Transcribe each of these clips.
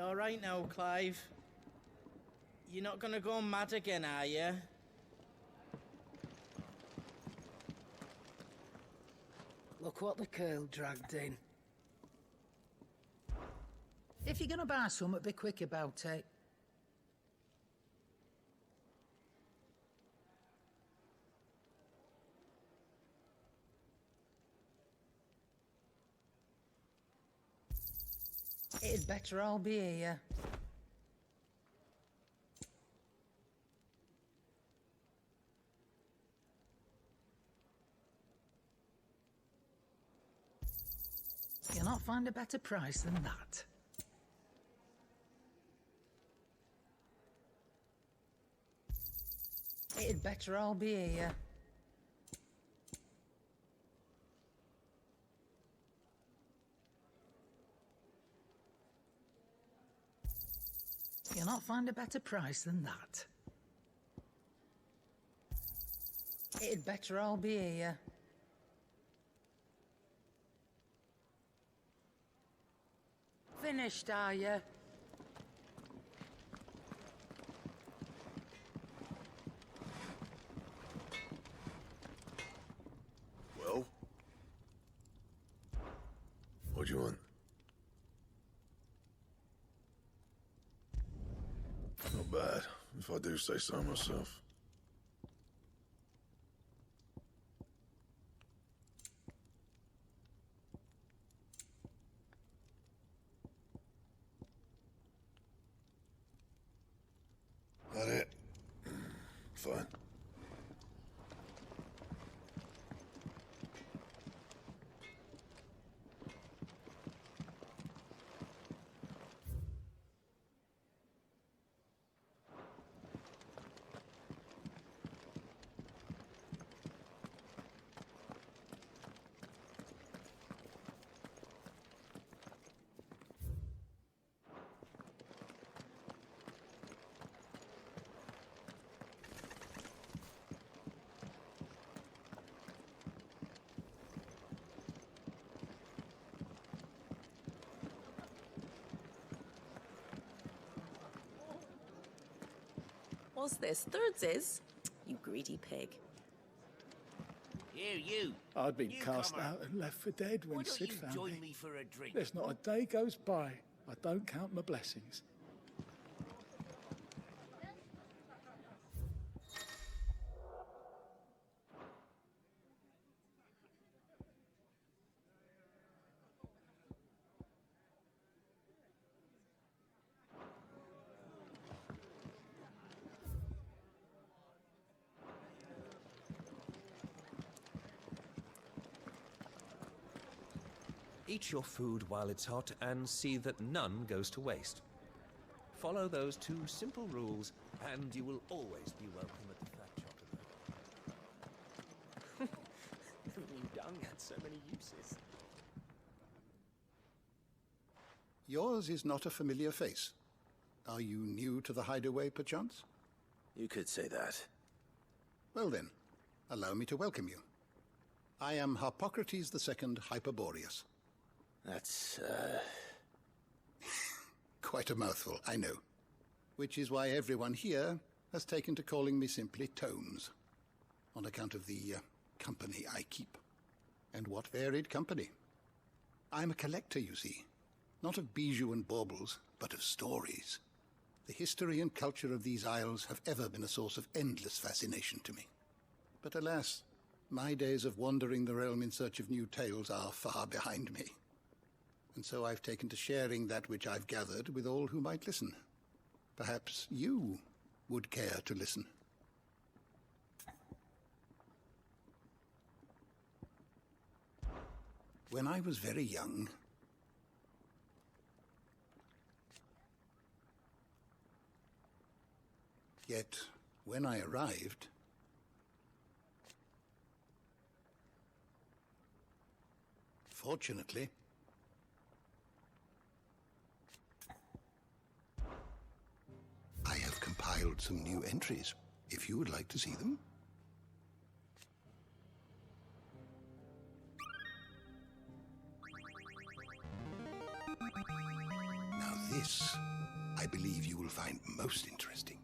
all right now, Clive? You're not gonna go mad again, are you? Look what the curl dragged in. If you're gonna buy something, be quick about it. It'd better all be here. You'll not find a better price than that. It'd better all be here. You'll not find a better price than that. It'd better all be here. Finished, are you? Well? What do you want? Not bad, if I do say so myself. That it? Fine. What's this? Thirdsies? You greedy pig. Here, you. I'd been cast Newcomer. out and left for dead Why when don't Sid you found join me. me for a drink? There's not a day goes by I don't count my blessings. Eat your food while it's hot and see that none goes to waste. Follow those two simple rules and you will always be welcome at the Fat Chocolate. Who knew dung had so many uses? Yours is not a familiar face. Are you new to the hideaway, perchance? You could say that. Well then, allow me to welcome you. I am Harpocrates II Hyperboreus. That's, Quite a mouthful, I know. Which is why everyone here has taken to calling me simply Tomes, on account of the company I keep. And what varied company. I'm a collector, you see. Not of bijou and baubles, but of stories. The history and culture of these isles have ever been a source of endless fascination to me. But alas, my days of wandering the realm in search of new tales are far behind me. And so I've taken to sharing that which I've gathered with all who might listen. Perhaps you would care to listen. When I was very young, yet when I arrived, fortunately, I have compiled some new entries, if you would like to see them. Now this I believe you will find most interesting.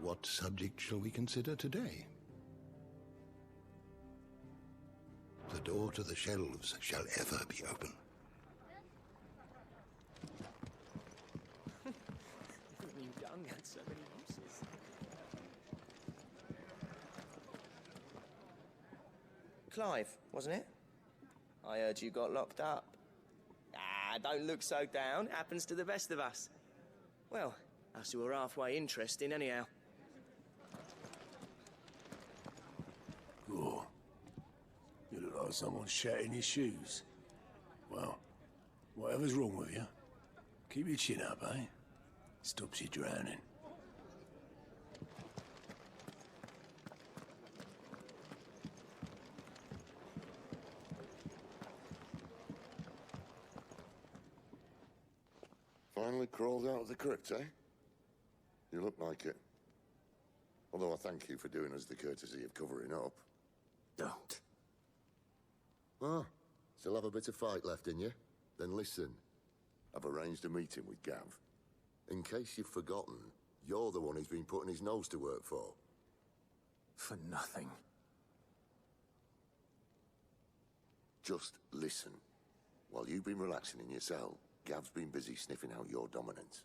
What subject shall we consider today? The door to the shelves shall ever be open. New dung had so many uses. Clive, wasn't it? I heard you got locked up. Ah, don't look so down. Happens to the best of us. Well, us who are halfway interesting, anyhow. Oh, you look like someone shat in his shoes. Well, whatever's wrong with you, keep your chin up, eh? Stops you drowning. Finally crawled out of the crypt, eh? You look like it. Although I thank you for doing us the courtesy of covering up. Don't. Ah, still have a bit of fight left in you? Then listen. I've arranged a meeting with Gav. In case you've forgotten, you're the one he's been putting his nose to work for. For nothing. Just listen. While you've been relaxing in your cell, Gav's been busy sniffing out your dominance.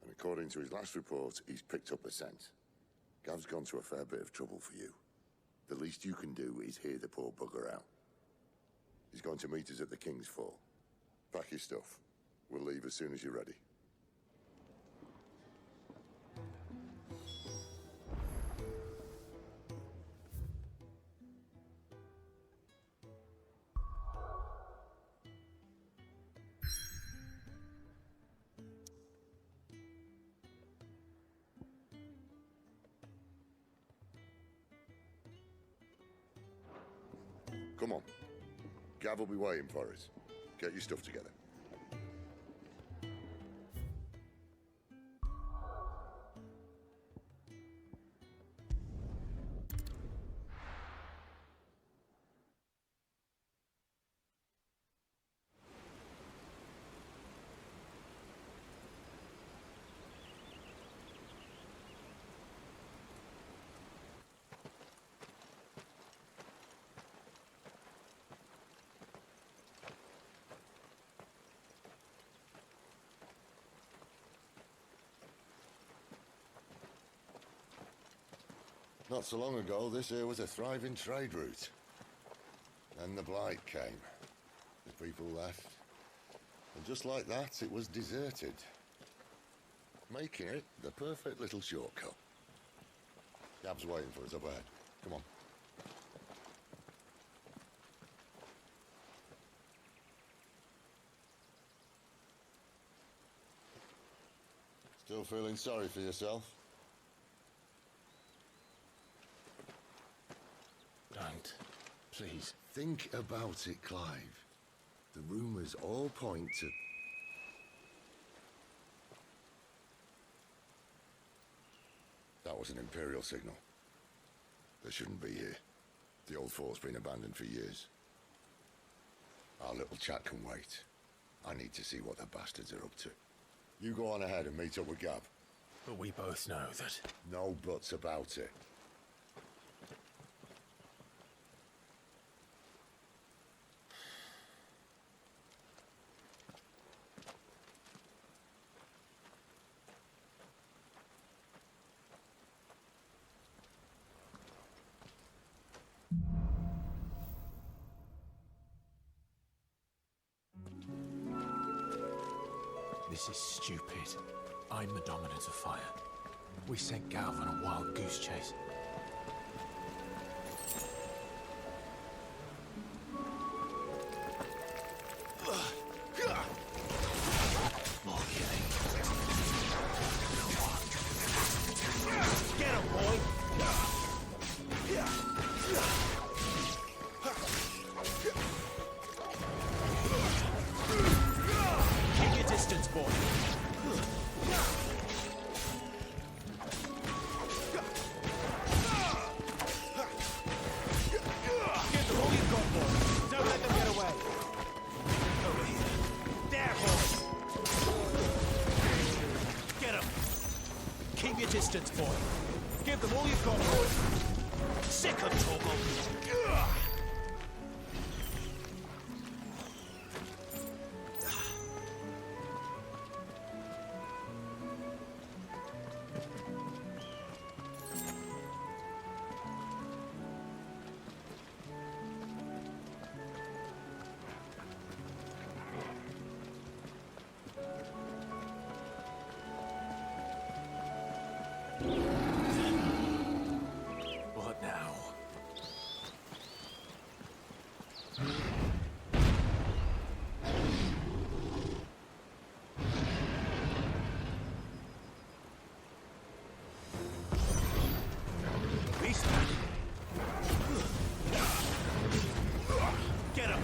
And according to his last report, he's picked up a scent. Gav's gone to a fair bit of trouble for you. The least you can do is hear the poor bugger out. He's going to meet us at the King's Fall. Pack your stuff. We'll leave as soon as you're ready. Come on. Gav will be waiting for us. Get your stuff together. Not so long ago, this here was a thriving trade route. Then the Blight came. The people left. And just like that, it was deserted. Making it the perfect little shortcut. Gav's waiting for us up ahead. Come on. Still feeling sorry for yourself? Don't. Please. Think about it, Clive. The rumours all point to... That was an Imperial signal. They shouldn't be here. The old fort's been abandoned for years. Our little chat can wait. I need to see what the bastards are up to. You go on ahead and meet up with Gav. But we both know that... No buts about it. This is stupid. I'm the dominant of fire. We sent Gav on a wild goose chase. More killing. Get him, boy! Keep your distance, boy. Give them all you've got, boy. Don't let them get away. Over here. There, boy. Get him. Keep your distance, boy. Give them all you've got, boy. Sick of Torgal. What now? Beastman. Get him.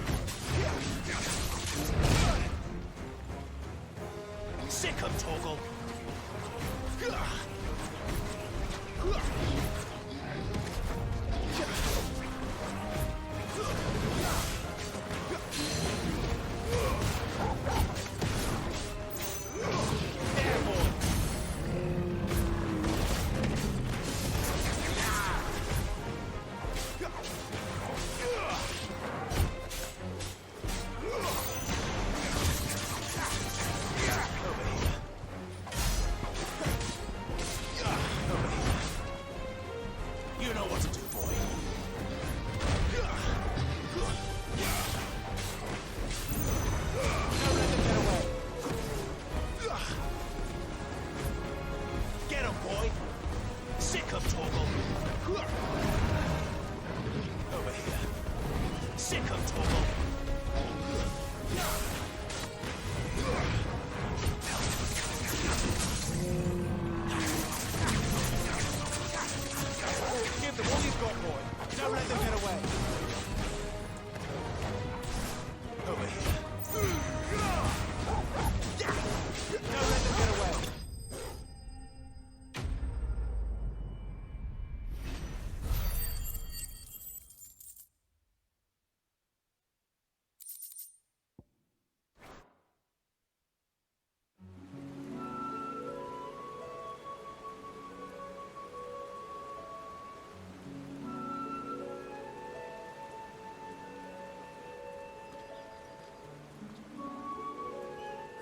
Sick of Torgal. There, boy. You know what to do, boy. Don't let them get away. Get him, boy. Sick of Torgal. Over here. Sick of Torgal. Give them all you've got, boy. Don't let them get away. Over here. Don't let them get away.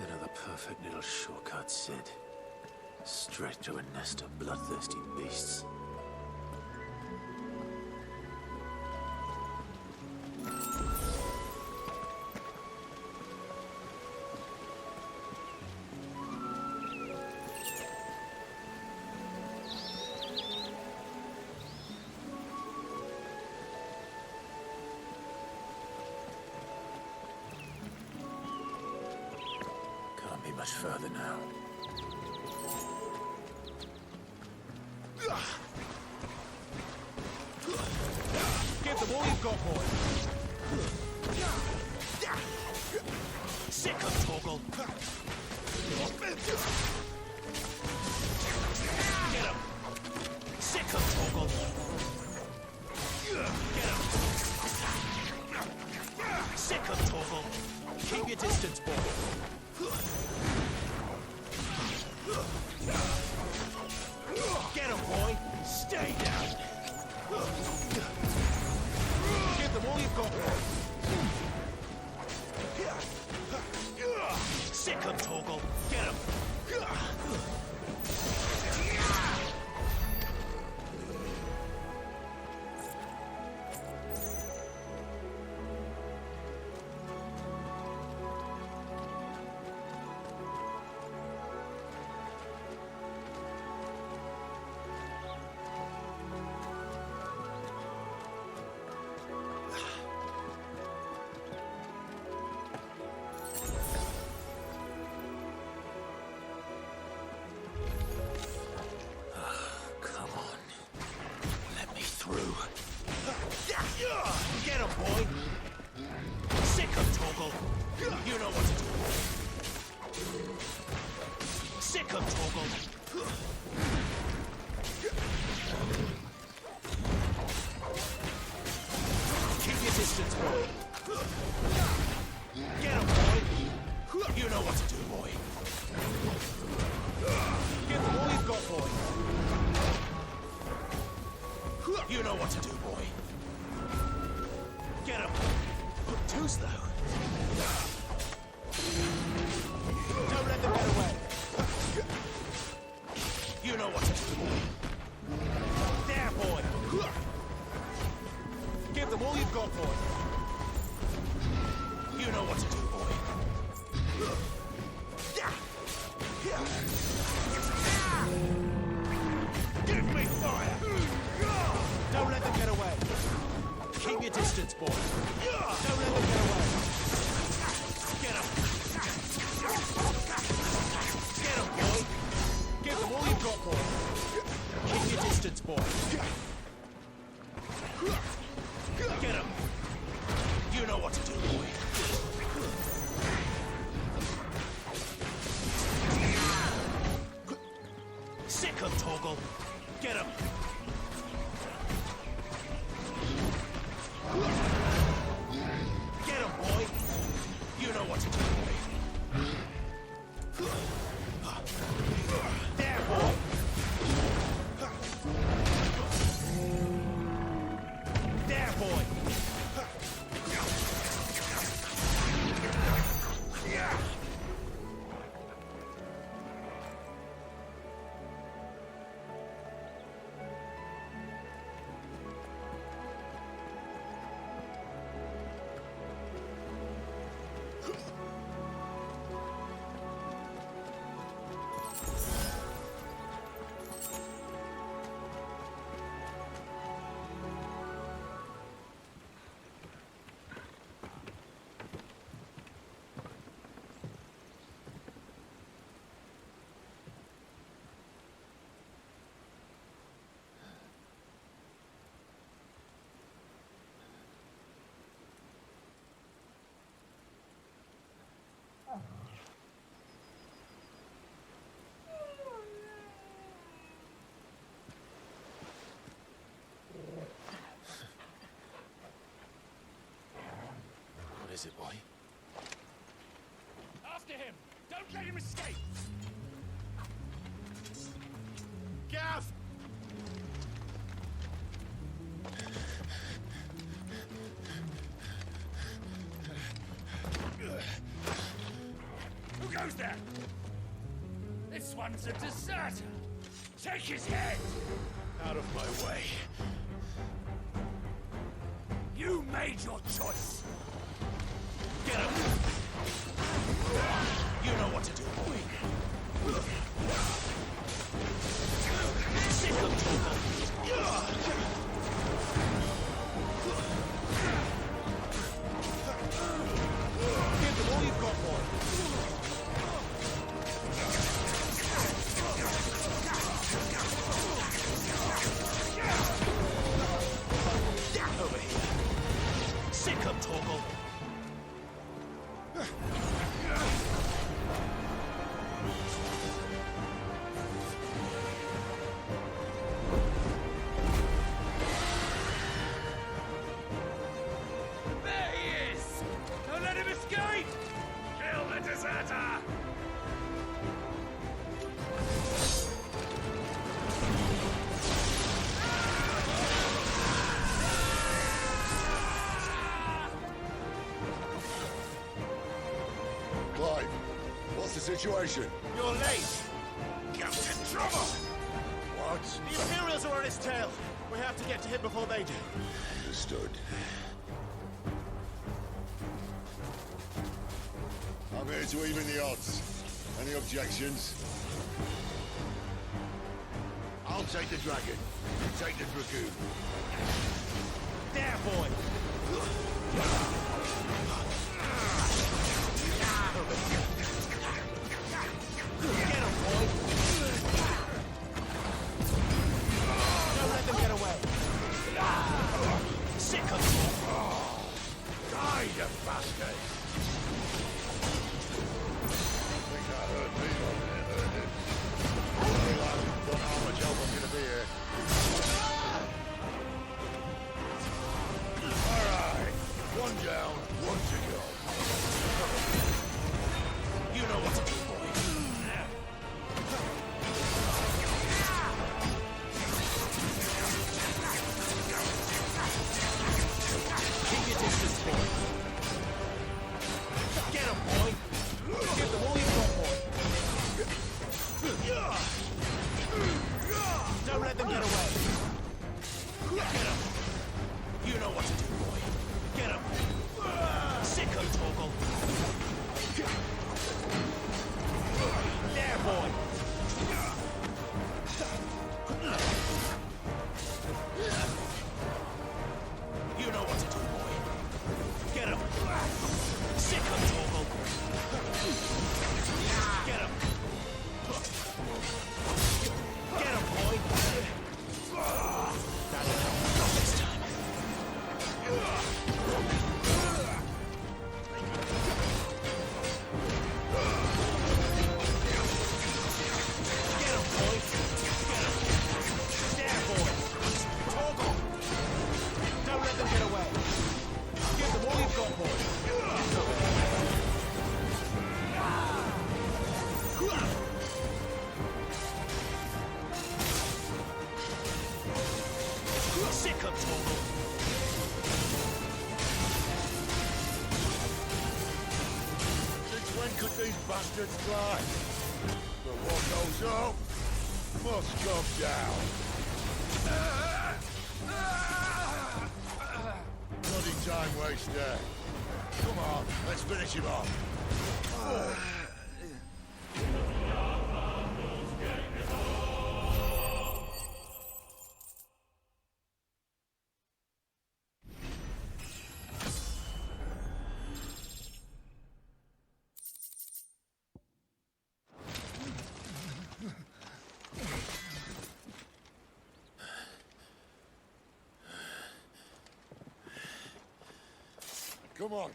Another perfect little shortcut, Sid. Straight to a nest of bloodthirsty beasts. Can't be much further now. Give them all you've got, boy. Sick of Torgal. Get him. Sick of Torgal. Get him. Sick of Torgal. Keep your distance, boy. Get him, boy. Stay down. Give them all you've got, boy. Sick of Torgal. Get him. Get him, boy! Sick of Torgal! You know what to do. Sick of Torgal! Keep your distance, boy! Get him, boy! You know what to do, boy! Give them all you've got, boy! You know what to do, boy! Get him! Too slow. Don't let them get away. You know what to do, boy. There, boy. Give them all you've got, boy. You know what to do, boy. Give me fire! Don't let them get away. Keep your distance, boy. Don't let them get away. Get him. Get him, boy. Give them all you've got, boy. Keep your distance, boy. Get him. You know what to do, boy. Sick of Torgal. Get him. Get him, boy! You know what to do, boy. There, boy! There, boy! What is it, boy? After him! Don't let him escape! Gav! Who goes there? This one's a deserter! Take his head! Out of my way. You made your choice! Get him! You know what to do, boy. Sick of Torgal. Give them all you've got, boy. What's the situation? You're late. Captain Trouble! What? The Imperials are on its tail. We have to get to him before they do. Understood. I'm here to even the odds. Any objections? I'll take the dragon. You take the dragoon. There, boy! Get him, boy! Don't let them get away! Sick of you! Die, you bastard! Think I heard me on there, heard it. Don't know how much help I'm gonna be here. Alright. One down, one to go. You know what to do, boy. Keep your distance, boy. Get him, boy. Give them all you've got, boy. Don't let them get away. Get him. You know what to do, boy. Get him. Sicko Torgal. There, boy. You know what to do, boy. Get him. Sicko Torgal. Get him. Get him, boy. That'll help. Not this time. Get him, boy. Get him. There, boy. Torgal. Don't let them get away. Give them all you've got, boy. Sick of Torgal. Since when could these bastards fly? But what goes up must come down. Bloody time waster. Come on, let's finish him off. Come on.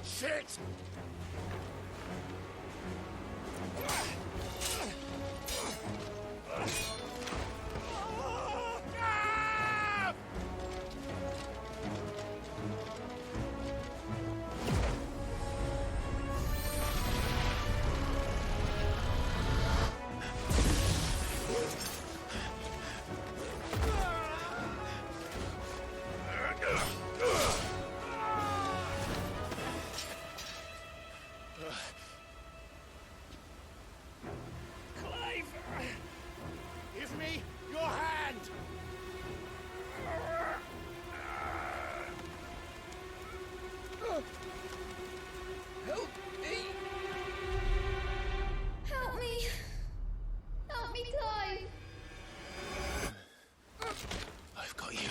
Shit! Give me your hand! Help me! Help me! Help me, Clive! I've got you.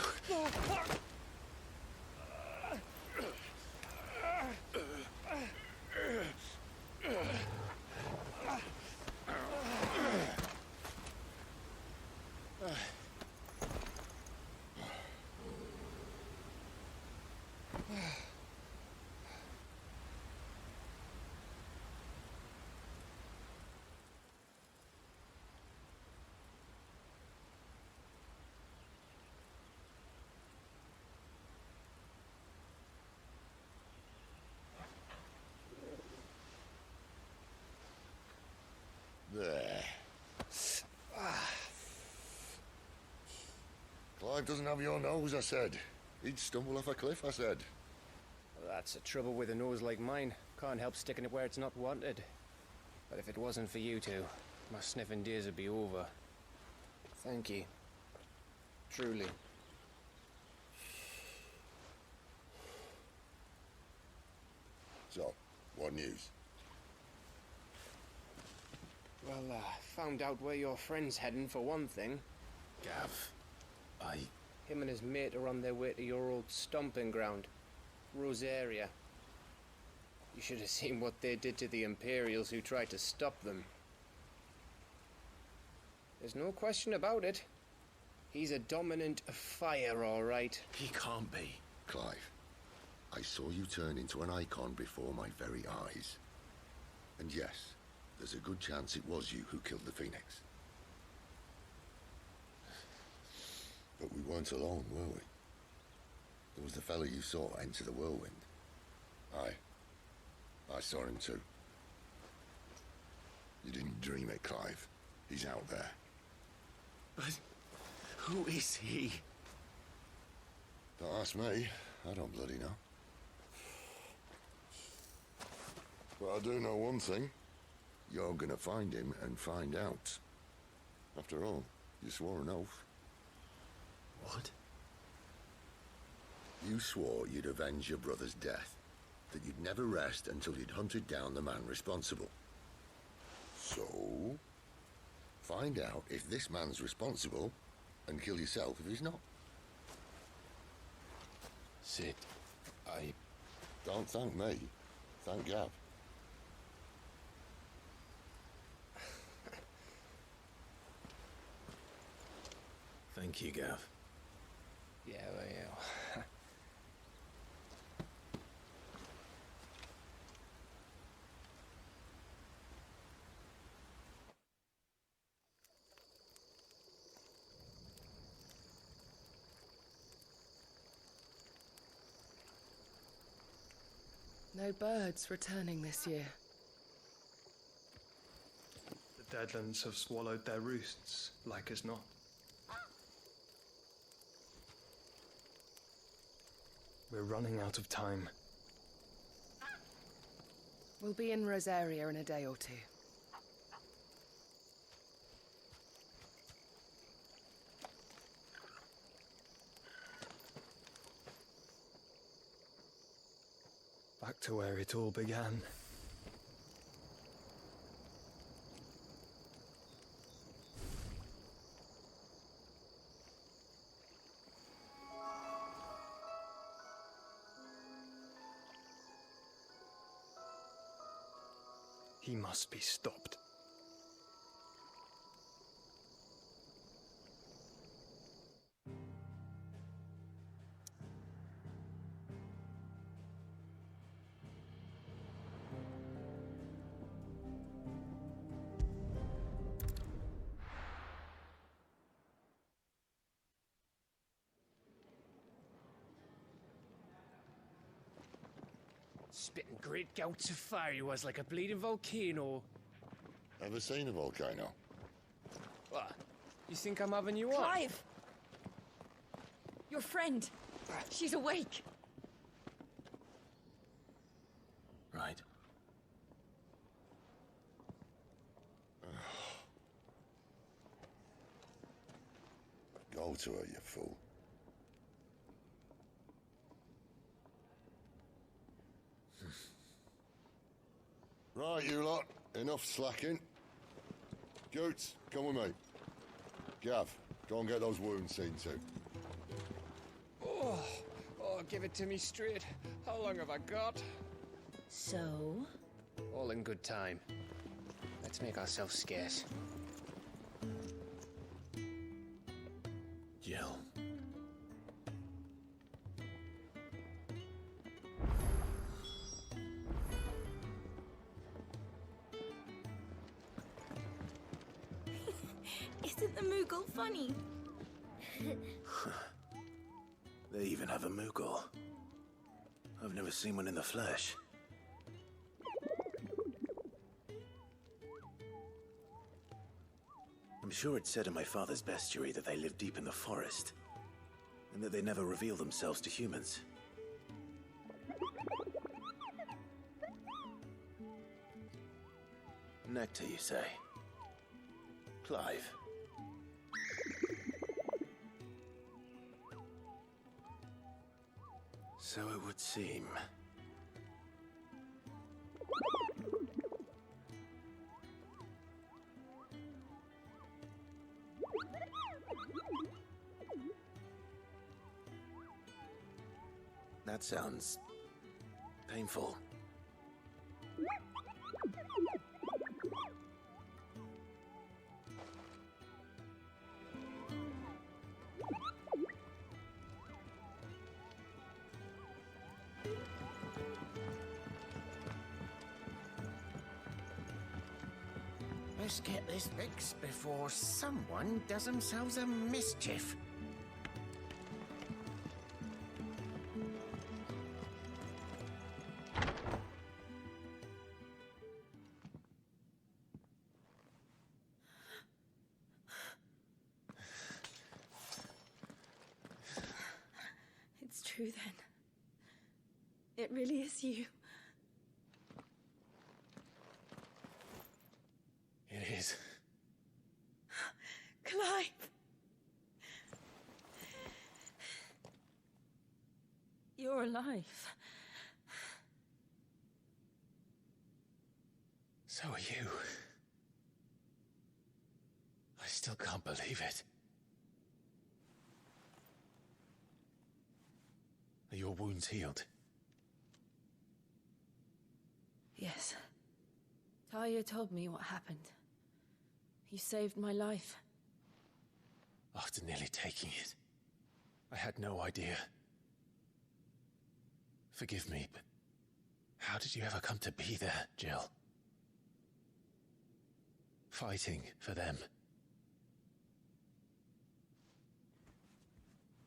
Clive doesn't have your nose, I said. He'd stumble off a cliff, I said. Well, that's the trouble with a nose like mine. Can't help sticking it where it's not wanted. But if it wasn't for you two, my sniffing days would be over. Thank you. Truly. So, what news? Well, found out where your friend's heading, for one thing. Gav, Him and his mate are on their way to your old stomping ground, Rosaria. You should have seen what they did to the Imperials who tried to stop them. There's no question about it. He's a dominant fire, all right. He can't be. Clive, I saw you turn into an icon before my very eyes. And yes, there's a good chance it was you who killed the Phoenix. But we weren't alone, were we? There was the fellow you saw enter the whirlwind. I saw him too. You didn't dream it, Clive. He's out there. But who is he? Don't ask me. I don't bloody know. But I do know one thing. You're gonna find him and find out. After all, you swore an oath. What? You swore you'd avenge your brother's death. That you'd never rest until you'd hunted down the man responsible. So, find out if this man's responsible and kill yourself if he's not. Sid, Don't thank me. Thank Gav. Thank you, Gav. Yeah, well. No birds returning this year. The Deadlands have swallowed their roosts, like as not. We're running out of time. We'll be in Rosaria in a day or two. Back to where it all began. He must be stopped. Spitting great gouts of fire he was, like a bleeding volcano. Ever seen a volcano? What? You think I'm having you on? Clive! Your friend. She's awake. Right. Go to her, you fool. Right, you lot. Enough slacking. Goots, come with me. Gav, go and get those wounds seen to. Oh, give it to me straight. How long have I got? So? All in good time. Let's make ourselves scarce. Jill. Isn't the Moogle funny? They even have a Moogle. I've never seen one in the flesh. I'm sure it said in my father's bestiary that they live deep in the forest. and that they never reveal themselves to humans. Nectar, you say? Clive. So it would seem. That sounds painful. Let's get this fixed before someone does themselves a mischief. It's true then. It really is you. It is. Clive! You're alive. So are you. I still can't believe it. Are your wounds healed? Yes. Talia told me what happened. You saved my life. After nearly taking it, I had no idea. Forgive me, but how did you ever come to be there, Jill? Fighting for them.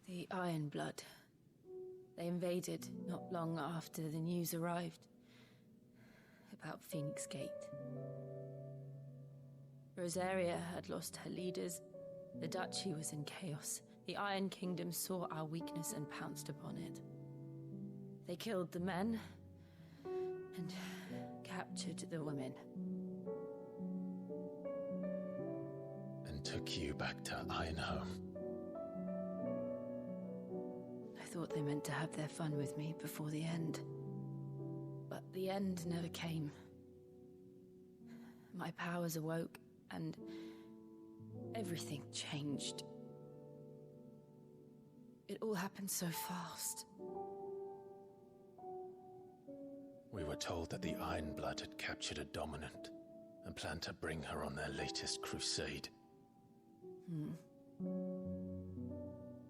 The Iron Blood. They invaded not long after the news arrived about Phoenix Gate. Rosaria had lost her leaders. The Duchy was in chaos. The Iron Kingdom saw our weakness and pounced upon it. They killed the men and captured the women. And took you back to Ironhome. I thought they meant to have their fun with me before the end. But the end never came. My powers awoke, and everything changed. It all happened so fast. We were told that the Iron Blood had captured a dominant and planned to bring her on their latest crusade.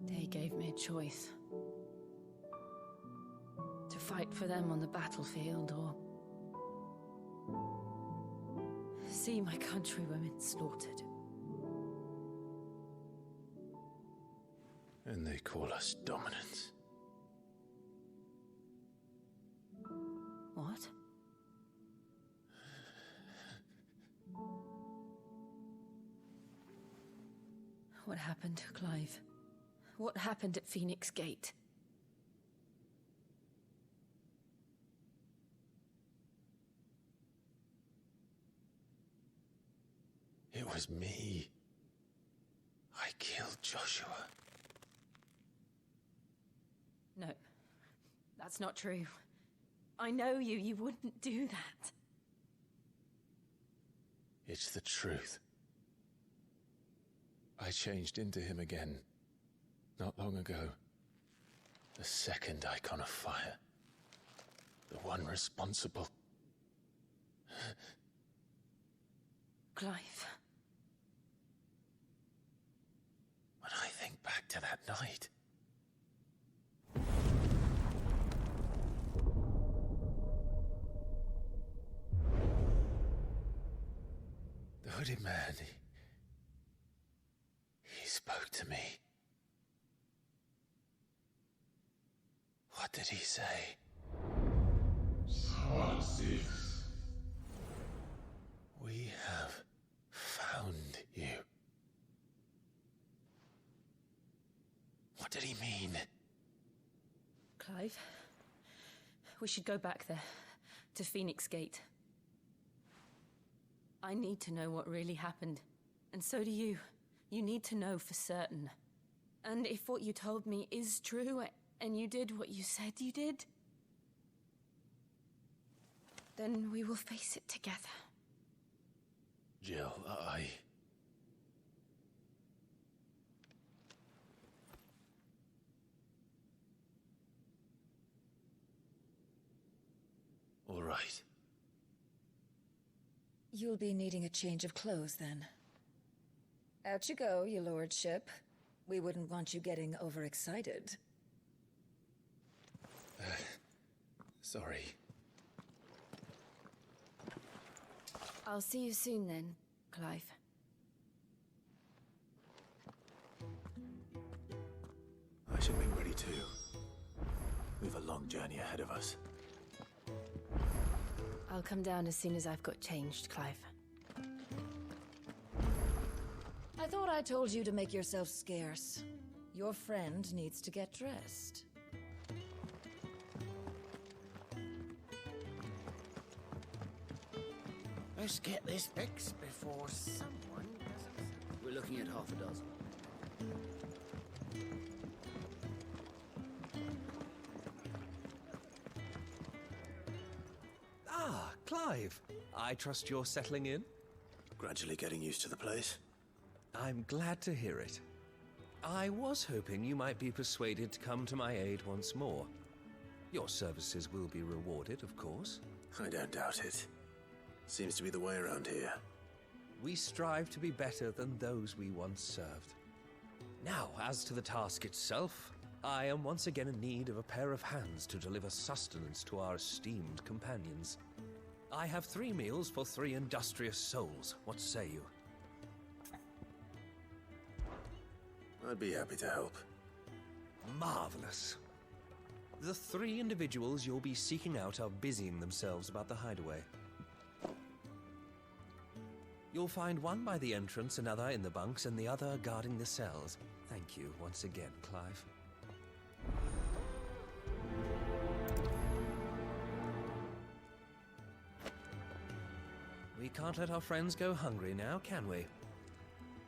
They gave me a choice. To fight for them on the battlefield, or see my countrywomen slaughtered. And they call us dominants. What? What happened, Clive? What happened at Phoenix Gate? It was me. I killed Joshua. No, that's not true. I know you. You wouldn't do that. It's the truth. I changed into him again, not long ago. The second icon of fire. The one responsible. Clive. When I think back to that night... The hooded man, he spoke to me. What did he say? We have found you. What did he mean? Clive, we should go back there, to Phoenix Gate. I need to know what really happened, and so do you. You need to know for certain. And if what you told me is true, and you did what you said you did, then we will face it together. Jill, All right. You'll be needing a change of clothes, then. Out you go, your lordship. We wouldn't want you getting overexcited. Sorry. I'll see you soon then, Clive. I should be ready too. We've a long journey ahead of us. I'll come down as soon as I've got changed, Clive. I thought I told you to make yourself scarce. Your friend needs to get dressed. Let's get this fixed before someone doesn't... We're looking at half a dozen. Ah, Clive. I trust you're settling in? Gradually getting used to the place. I'm glad to hear it. I was hoping you might be persuaded to come to my aid once more. Your services will be rewarded, of course. I don't doubt it. Seems to be the way around here. We strive to be better than those we once served. Now, as to the task itself, I am once again in need of a pair of hands to deliver sustenance to our esteemed companions. I have 3 meals for 3 industrious souls. What say you? I'd be happy to help. Marvelous. The 3 individuals you'll be seeking out are busying themselves about the hideaway. You'll find one by the entrance, another in the bunks, and the other guarding the cells. Thank you once again, Clive. We can't let our friends go hungry now, can we?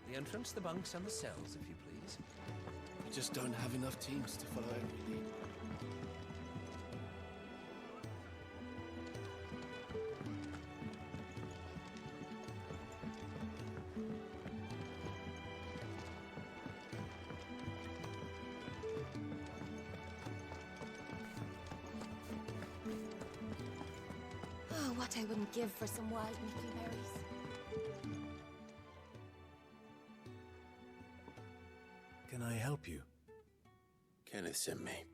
The entrance, the bunks, and the cells, if you please. We just don't have enough teams to follow every lead. Oh, what I wouldn't give for some wild Mickey berries. Can I help you? Kenneth sent me.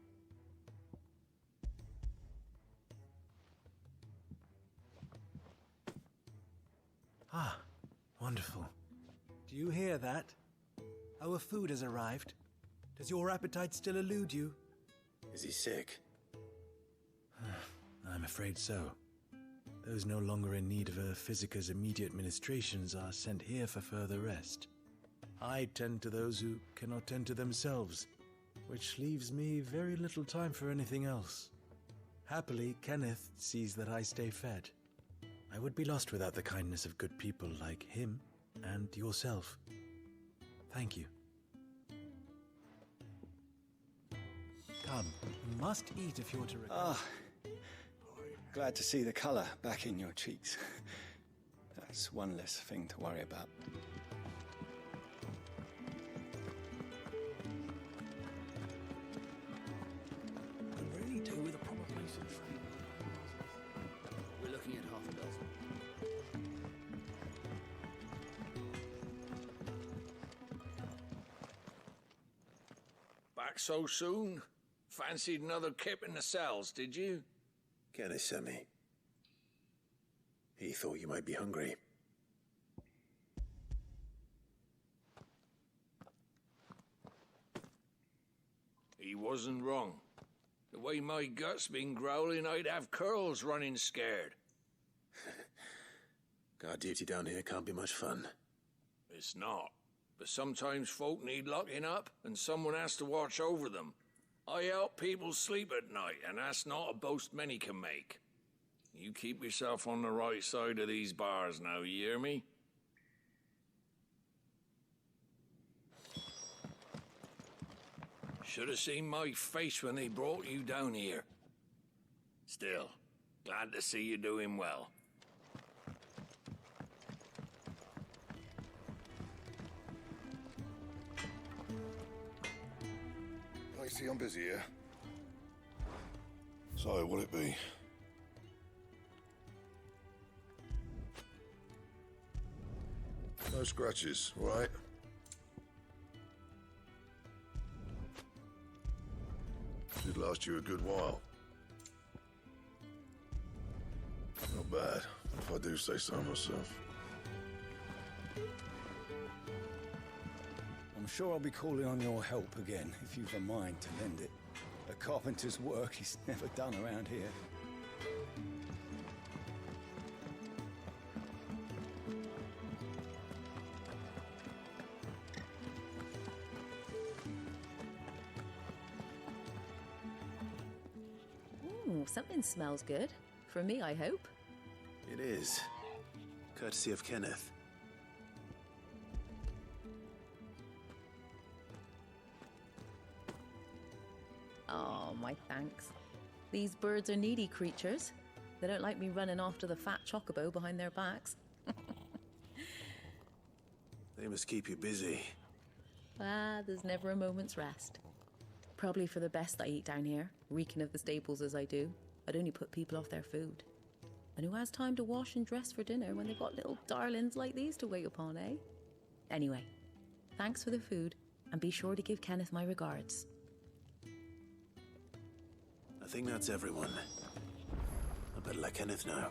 Ah, wonderful. Do you hear that? Our food has arrived. Does your appetite still elude you? Is he sick? I'm afraid so. Those no longer in need of a physicker's immediate ministrations are sent here for further rest. I tend to those who cannot tend to themselves, which leaves me very little time for anything else. Happily, Kenneth sees that I stay fed. I would be lost without the kindness of good people like him and yourself. Thank you. Come, you must eat if you're to recover. Ah, glad to see the colour back in your cheeks. That's one less thing to worry about. Could really do with a proper place of training. We're looking at half a dozen. Back so soon? Fancied another kip in the cells, did you? Kenneth sent me. He thought you might be hungry. He wasn't wrong. The way my gut's been growling, I'd have curls running scared. Guard duty down here can't be much fun. It's not. But sometimes folk need locking up, and someone has to watch over them. I help people sleep at night, and that's not a boast many can make. You keep yourself on the right side of these bars now, you hear me? Should have seen my face when they brought you down here. Still, glad to see you doing well. I see I'm busy here. So, what'll it be? No scratches, all right? Should last you a good while. Not bad, if I do say so myself. I'm sure I'll be calling on your help again, if you've a mind to lend it. A carpenter's work is never done around here. Ooh, something smells good. For me, I hope. It is. Courtesy of Kenneth. Oh, my thanks. These birds are needy creatures. They don't like me running after the fat chocobo behind their backs. They must keep you busy. Ah, there's never a moment's rest. Probably for the best I eat down here, reeking of the staples as I do. I'd only put people off their food. And who has time to wash and dress for dinner when they've got little darlings like these to wait upon, eh? Anyway, thanks for the food, and be sure to give Kenneth my regards. I think that's everyone. I better let Kenneth know.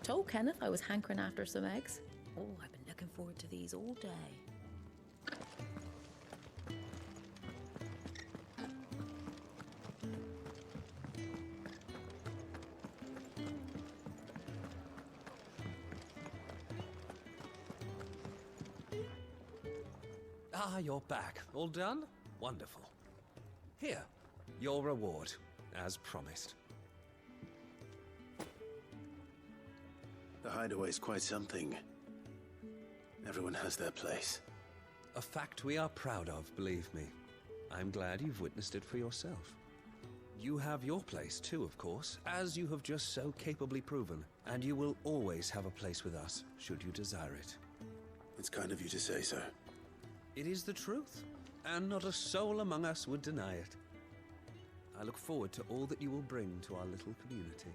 Told Kenneth I was hankering after some eggs. Oh, I've been looking forward to these all day. Ah, you're back. All done? Wonderful. Here, your reward, as promised. The hideaway's quite something. Everyone has their place. A fact we are proud of, believe me. I'm glad you've witnessed it for yourself. You have your place too, of course, as you have just so capably proven, and you will always have a place with us, should you desire it. It's kind of you to say so. It is the truth, and not a soul among us would deny it. I look forward to all that you will bring to our little community.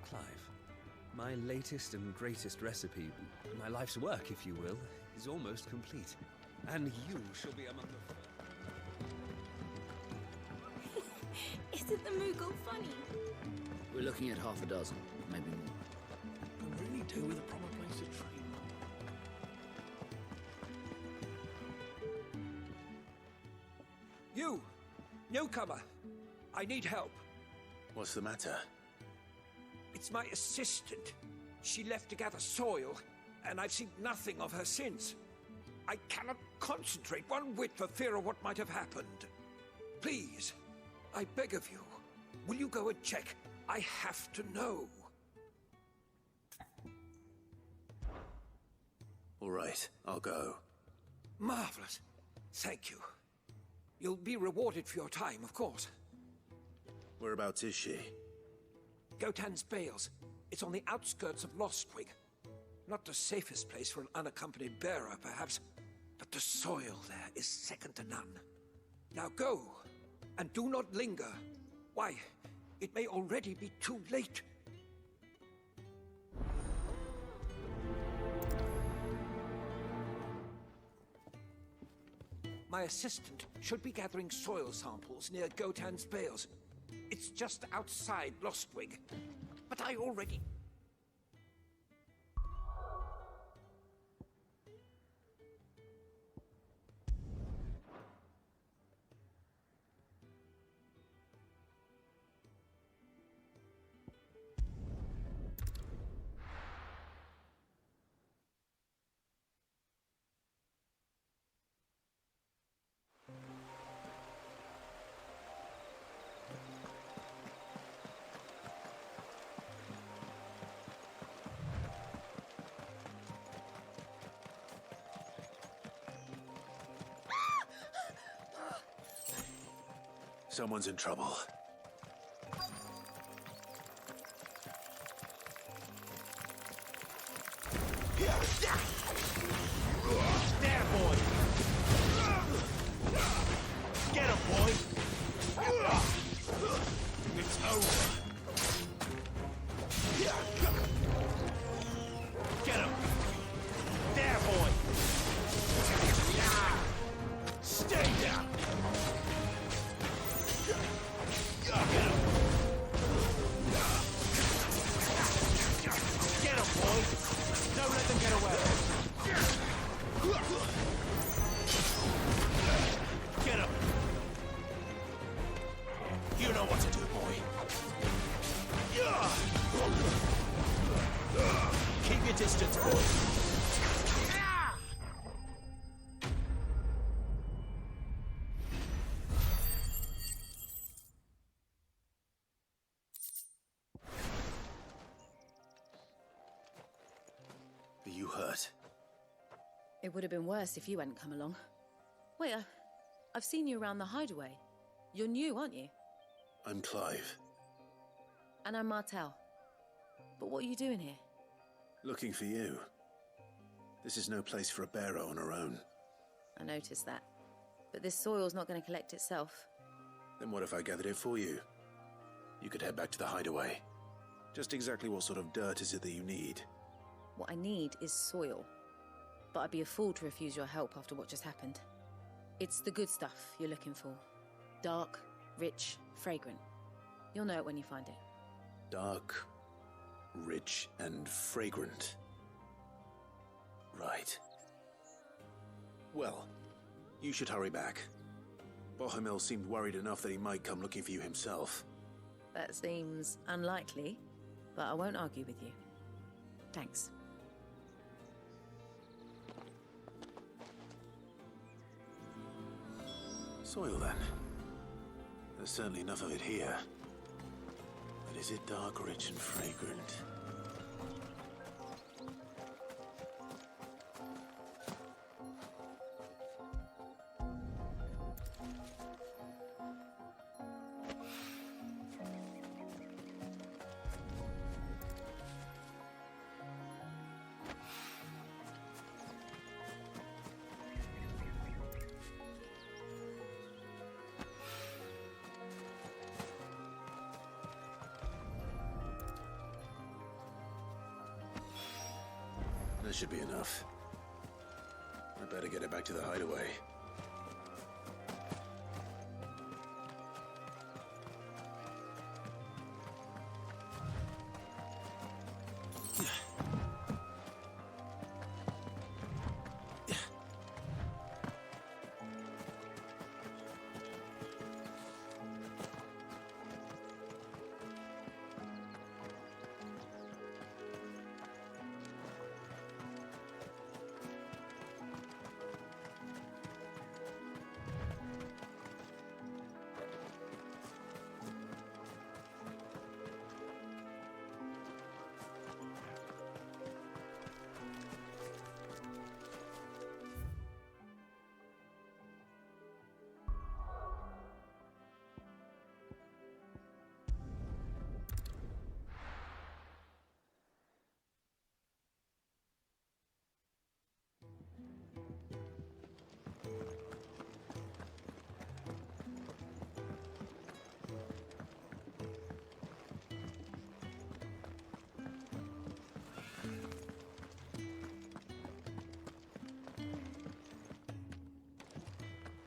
Clive, my latest and greatest recipe, my life's work, if you will, is almost complete. And you shall be among the first. Isn't the Moogle funny? We're looking at half a dozen, maybe more. I really do with a proper place to train. You! Newcomer! I need help. What's the matter? It's my assistant. She left to gather soil, and I've seen nothing of her since. I cannot concentrate one whit for fear of what might have happened. Please, I beg of you, will you go and check? I have to know. All right, I'll go. Marvelous. Thank you. You'll be rewarded for your time, of course. Whereabouts is she? Gotan's Bales. It's on the outskirts of Lostwing. Not the safest place for an unaccompanied bearer, perhaps, but the soil there is second to none. Now go, and do not linger. Why, it may already be too late. My assistant should be gathering soil samples near Gotan's Bales. It's just outside Lostwing. But I already... Someone's in trouble. There, boy! Get him, boy! It's over. Get him! There, boy! Stay down! Get him! Get him, boy! Don't let them get away! Get him! You know what to do, boy. Keep your distance, boy. Are you hurt? It would have been worse if you hadn't come along. Wait, I've seen you around the hideaway. You're new, aren't you? I'm Clive. And I'm Martel. But what are you doing here? Looking for you. This is no place for a bearer on her own. I noticed that. But this soil's not going to collect itself. Then what if I gathered it for you? You could head back to the hideaway. Just exactly what sort of dirt is it that you need? What I need is soil. But I'd be a fool to refuse your help after what just happened. It's the good stuff you're looking for. Dark, rich, fragrant. You'll know it when you find it. Dark, rich, and fragrant. Right. Well, you should hurry back. Bohemil seemed worried enough that he might come looking for you himself. That seems unlikely, but I won't argue with you. Thanks. Soil, then. There's certainly enough of it here. But is it dark, rich, and fragrant? That should be enough. I better get it back to the hideaway.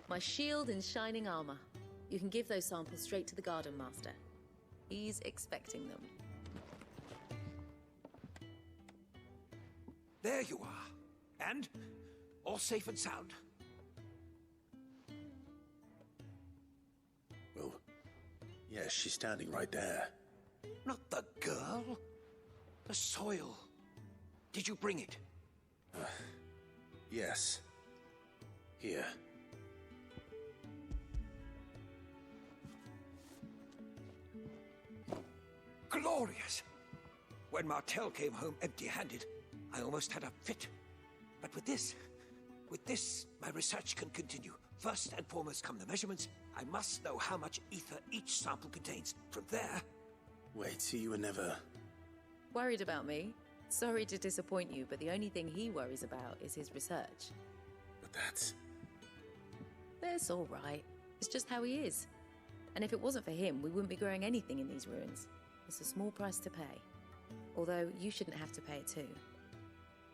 My shield and shining armor. You can give those samples straight to the Garden Master. He's expecting them. There you are. And all safe and sound. Well, yes, she's standing right there. Not the girl. The soil. Did you bring it? Yes. Here. Glorious! When Martel came home empty-handed, I almost had a fit. But with this, my research can continue. First and foremost come the measurements, I must know how much ether each sample contains. From there... Wait, so you were never... Worried about me? Sorry to disappoint you, but the only thing he worries about is his research. But that's... That's all right. It's just how he is. And if it wasn't for him, we wouldn't be growing anything in these ruins. It's a small price to pay. Although, you shouldn't have to pay it too.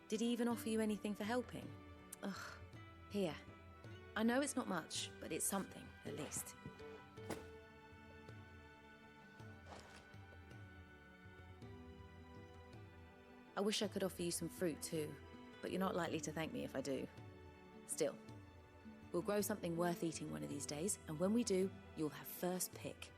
Did he even offer you anything for helping? Ugh. Here. I know it's not much, but it's something, at least. I wish I could offer you some fruit too, but you're not likely to thank me if I do. Still, we'll grow something worth eating one of these days, and when we do, you'll have first pick.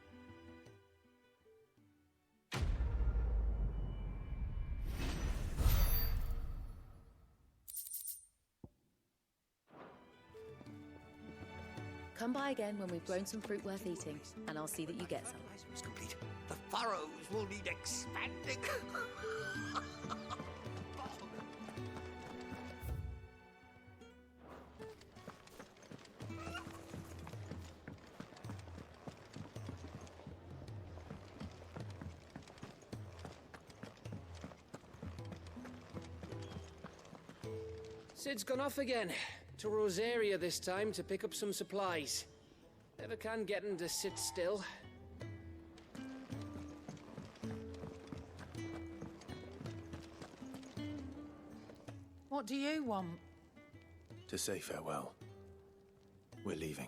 Come by again when we've grown some fruit worth eating, and I'll see that you get some. Is complete. The furrows will need expanding. Sid's gone off again. To Rosaria this time to pick up some supplies. Never can get him to sit still. What do you want? To say farewell. We're leaving.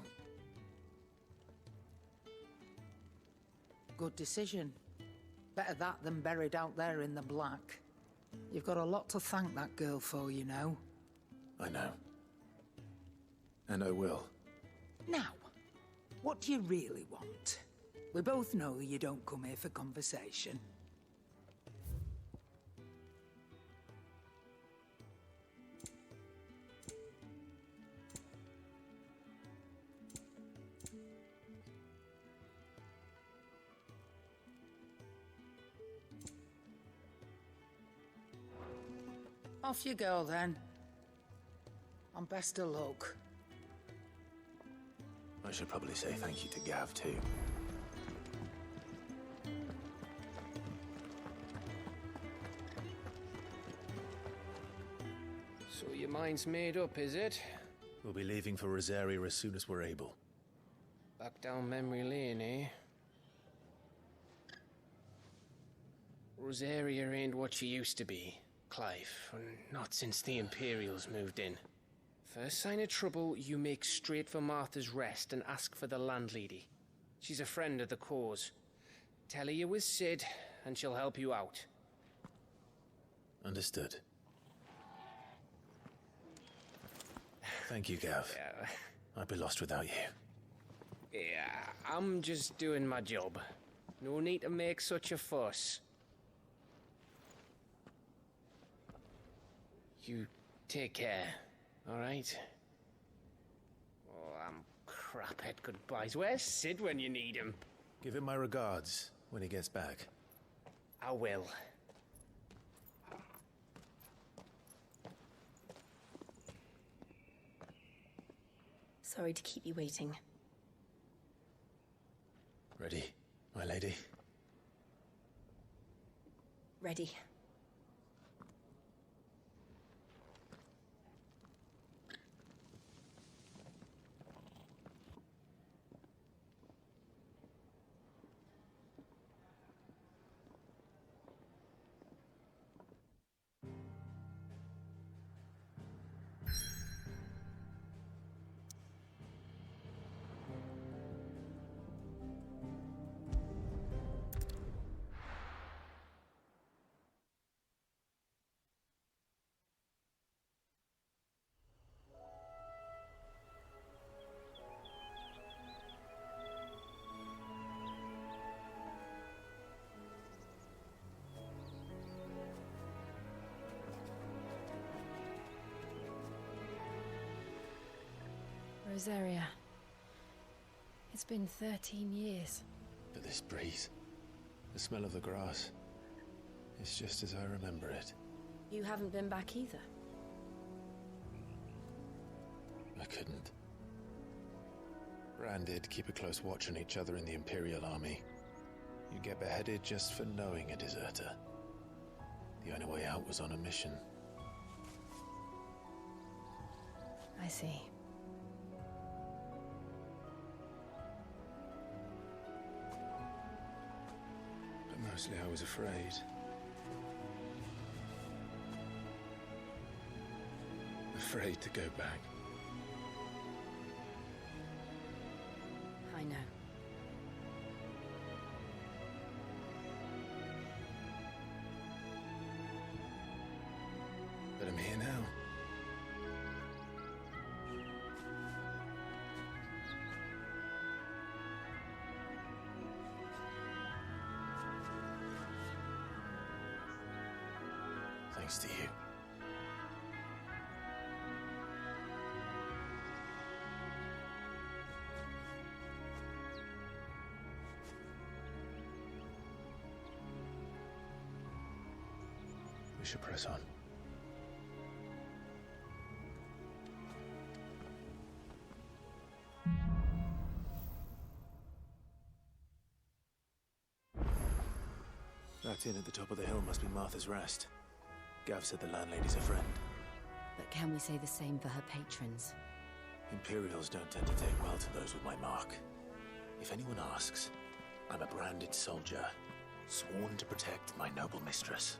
Good decision. Better that than buried out there in the black. You've got a lot to thank that girl for, you know. I know. And I will. Now, what do you really want? We both know you don't come here for conversation. Off you go, then. And best of luck. I should probably say thank you to Gav, too. So your mind's made up, is it? We'll be leaving for Rosaria as soon as we're able. Back down memory lane, eh? Rosaria ain't what she used to be, Clive. Not since the Imperials moved in. First sign of trouble, you make straight for Martha's Rest and ask for the landlady. She's a friend of the cause. Tell her you're with Sid, and she'll help you out. Understood. Thank you, Gav. Yeah. I'd be lost without you. Yeah, I'm just doing my job. No need to make such a fuss. You take care. All right. Oh, I'm crap at goodbyes. Where's Sid when you need him? Give him my regards when he gets back. I will. Sorry to keep you waiting. Ready, my lady? Ready. Rosaria. It's been 13 years. But this breeze, the smell of the grass, it's just as I remember it. You haven't been back either. I couldn't. Branded, keep a close watch on each other in the Imperial Army. You get beheaded just for knowing a deserter. The only way out was on a mission. I see. But mostly I was afraid. Afraid to go back. I know. But I'm here now. Thanks to you. We should press on. That inn at the top of the hill must be Martha's Rest. Gav said the landlady's a friend. But can we say the same for her patrons? Imperials don't tend to take well to those with my mark. If anyone asks, I'm a branded soldier, sworn to protect my noble mistress.